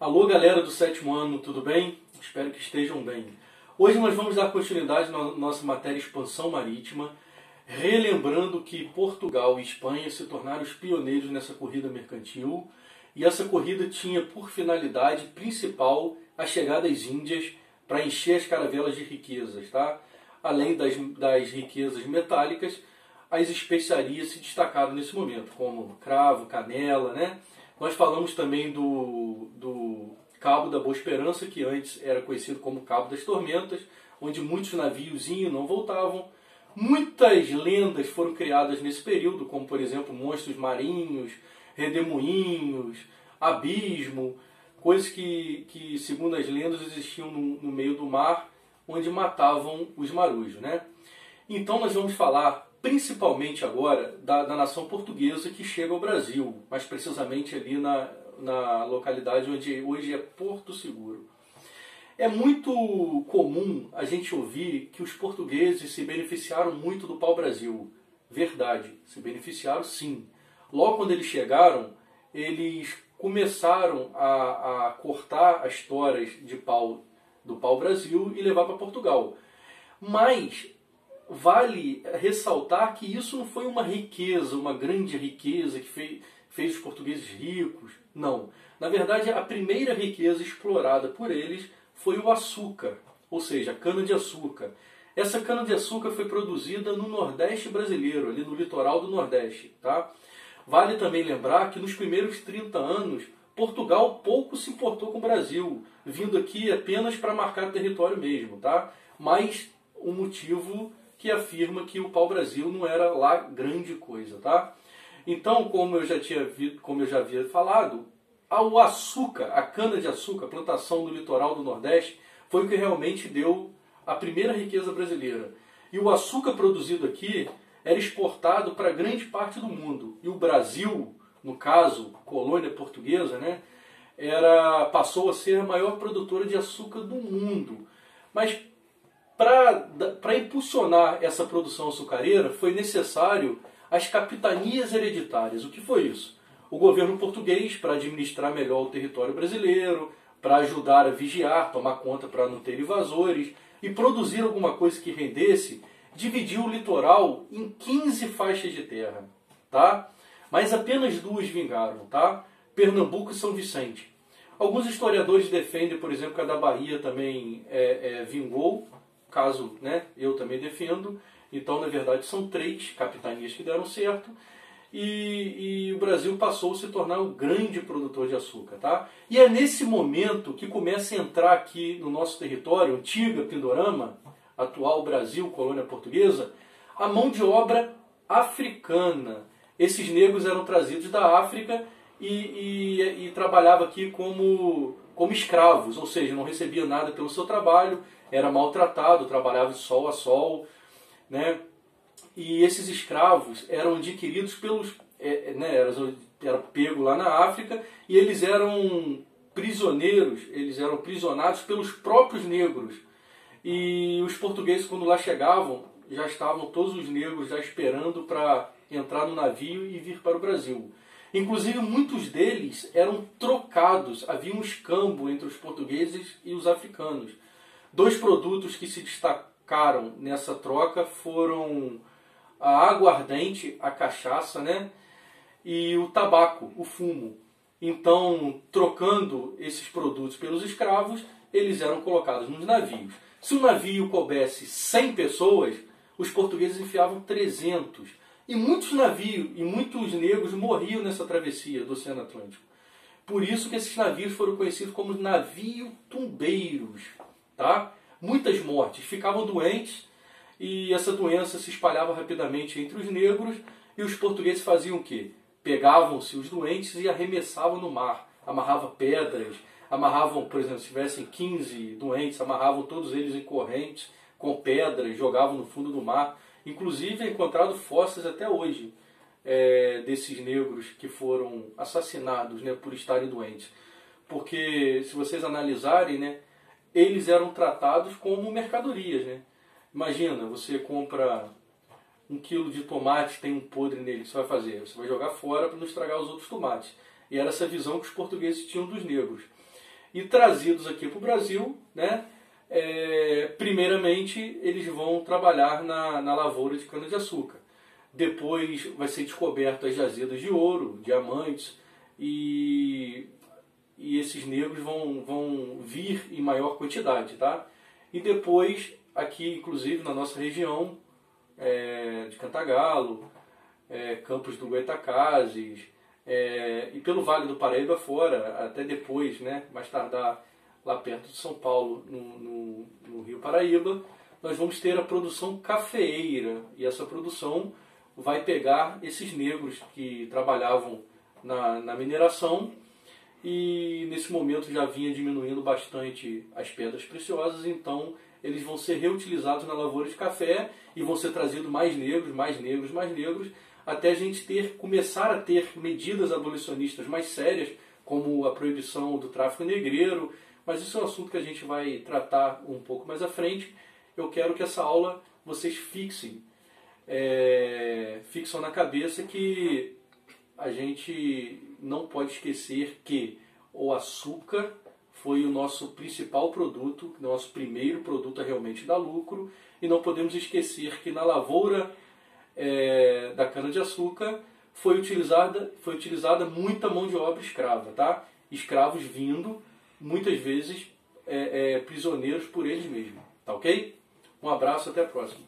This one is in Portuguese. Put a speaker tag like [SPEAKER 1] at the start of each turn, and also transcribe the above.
[SPEAKER 1] Alô galera do sétimo ano, tudo bem? Espero que estejam bem. Hoje nós vamos dar continuidade na nossa matéria Expansão Marítima, relembrando que Portugal e Espanha se tornaram os pioneiros nessa corrida mercantil, e essa corrida tinha por finalidade principal a chegada às Índias para encher as caravelas de riquezas, tá? Além das riquezas metálicas, as especiarias se destacaram nesse momento, como cravo, canela, né? Nós falamos também do Cabo da Boa Esperança, que antes era conhecido como Cabo das Tormentas, onde muitos navios iam e não voltavam. Muitas lendas foram criadas nesse período, como por exemplo monstros marinhos, redemoinhos, abismo, coisas que segundo as lendas existiam no meio do mar, onde matavam os marujos, né? Então nós vamos falar principalmente agora da nação portuguesa que chega ao Brasil, mais precisamente ali na localidade onde hoje é Porto Seguro. É muito comum a gente ouvir que os portugueses se beneficiaram muito do pau-brasil. Verdade, se beneficiaram sim. Logo quando eles chegaram, eles começaram a cortar as toras de pau do pau-brasil e levar para Portugal. Mas vale ressaltar que isso não foi uma riqueza, uma grande riqueza que fez os portugueses ricos. Não. Na verdade, a primeira riqueza explorada por eles foi o açúcar, ou seja, a cana-de-açúcar. Essa cana-de-açúcar foi produzida no Nordeste brasileiro, ali no litoral do Nordeste. Tá? Vale também lembrar que nos primeiros 30 anos, Portugal pouco se importou com o Brasil, vindo aqui apenas para marcar território mesmo. Tá? Mas o motivo que afirma que o pau-brasil não era lá grande coisa, tá? Então, como eu já havia falado, o açúcar, a cana-de-açúcar, a plantação no litoral do Nordeste, foi o que realmente deu a primeira riqueza brasileira. E o açúcar produzido aqui era exportado para grande parte do mundo. E o Brasil, no caso, colônia portuguesa, né, passou a ser a maior produtora de açúcar do mundo. Mas para impulsionar essa produção açucareira, foi necessário as capitanias hereditárias. O que foi isso? O governo português, para administrar melhor o território brasileiro, para ajudar a vigiar, tomar conta para não ter invasores, e produzir alguma coisa que rendesse, dividiu o litoral em 15 faixas de terra. Tá? Mas apenas duas vingaram, tá? Pernambuco e São Vicente. Alguns historiadores defendem, por exemplo, que a da Bahia também vingou, caso, né, eu também defendo. Então, na verdade, são 3 capitanias que deram certo, e o Brasil passou a se tornar um grande produtor de açúcar. Tá? E é nesse momento que começa a entrar aqui no nosso território, antiga Pindorama, atual Brasil, colônia portuguesa, a mão de obra africana. Esses negros eram trazidos da África e trabalhavam aqui como escravos, ou seja, não recebiam nada pelo seu trabalho, era maltratado, trabalhava de sol a sol, né? E esses escravos eram adquiridos pelos... era pego lá na África, e eles eram prisioneiros, eles eram prisionados pelos próprios negros. E os portugueses, quando lá chegavam, já estavam todos os negros já esperando para entrar no navio e vir para o Brasil. Inclusive, muitos deles eram trocados, havia um escambo entre os portugueses e os africanos. 2 produtos que se destacaram nessa troca foram a aguardente, a cachaça, né? E o tabaco, o fumo. Então, trocando esses produtos pelos escravos, eles eram colocados nos navios. Se o navio coubesse 100 pessoas, os portugueses enfiavam 300. E muitos navios e muitos negros morriam nessa travessia do Oceano Atlântico. Por isso que esses navios foram conhecidos como navio-tumbeiros. Tá? Muitas mortes, ficavam doentes, e essa doença se espalhava rapidamente entre os negros, e os portugueses faziam o quê? Pegavam-se os doentes e arremessavam no mar, amarravam pedras, amarravam, por exemplo, se tivessem 15 doentes, amarravam todos eles em correntes, com pedras, jogavam no fundo do mar. Inclusive é encontrado fósseis até hoje desses negros que foram assassinados, né, por estarem doentes. Porque se vocês analisarem, né, eles eram tratados como mercadorias, né? Imagina, você compra 1 quilo de tomate, tem um podre nele, o que você vai fazer? Você vai jogar fora para não estragar os outros tomates. E era essa visão que os portugueses tinham dos negros. e trazidos aqui para o Brasil, né? Primeiramente eles vão trabalhar na lavoura de cana-de-açúcar. Depois vai ser descoberto as jazidas de ouro, diamantes, e esses negros vão vir em maior quantidade, tá? E depois, aqui inclusive na nossa região de Cantagalo, Campos do Goytacazes, e pelo Vale do Paraíba fora, até depois, né, mais tardar lá perto de São Paulo, no Rio Paraíba, nós vamos ter a produção cafeeira, e essa produção vai pegar esses negros que trabalhavam na mineração, e nesse momento já vinha diminuindo bastante as pedras preciosas, então eles vão ser reutilizados na lavoura de café e vão ser trazidos mais negros, mais negros, mais negros, até a gente começar a ter medidas abolicionistas mais sérias, como a proibição do tráfico negreiro, mas isso é um assunto que a gente vai tratar um pouco mais à frente. Eu quero que essa aula vocês fixem na cabeça que a gente não pode esquecer que o açúcar foi o nosso principal produto, nosso primeiro produto a realmente dar lucro, e não podemos esquecer que na lavoura da cana-de-açúcar foi utilizada muita mão de obra escrava, tá? Escravos vindo, muitas vezes, prisioneiros por eles mesmos, tá ok? Um abraço, até a próxima.